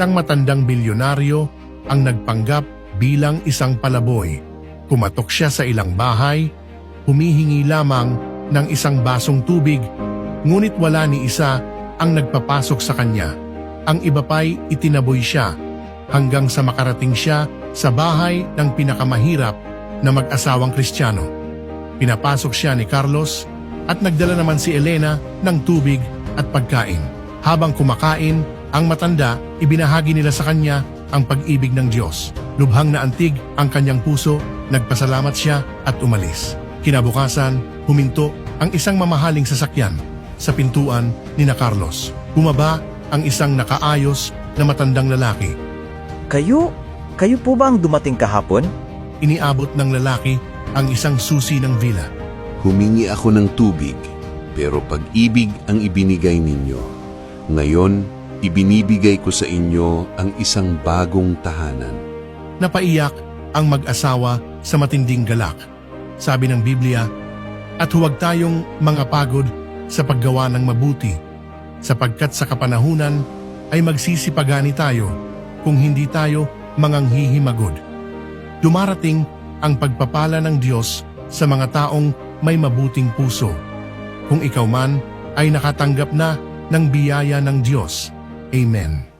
Isang matandang bilyonaryo ang nagpanggap bilang isang palaboy. Kumatok siya sa ilang bahay, humihingi lamang ng isang basong tubig, ngunit wala ni isa ang nagpapasok sa kanya. Ang iba pa'y itinaboy siya hanggang sa makarating siya sa bahay ng pinakamahirap na mag-asawang Kristiyano. Pinapasok siya ni Carlos at nagdala naman si Elena ng tubig at pagkain. Habang kumakain, ang matanda, ibinahagi nila sa kanya ang pag-ibig ng Diyos. Lubhang na antig ang kanyang puso, nagpasalamat siya at umalis. Kinabukasan, huminto ang isang mamahaling sasakyan sa pintuan ni na Carlos. Bumaba ang isang nakaayos na matandang lalaki. Kayo po ba ang dumating kahapon? Iniabot ng lalaki ang isang susi ng villa. Humingi ako ng tubig, pero pag-ibig ang ibinigay ninyo. Ngayon, ibinibigay ko sa inyo ang isang bagong tahanan. Napaiyak ang mag-asawa sa matinding galak. Sabi ng Biblia, at huwag tayong mga pagod sa paggawa ng mabuti, sapagkat sa kapanahunan ay magsisipagani tayo kung hindi tayo manganghihimagod. Dumarating ang pagpapala ng Diyos sa mga taong may mabuting puso. Kung ikaw man ay nakatanggap na ng biyaya ng Diyos. Amen.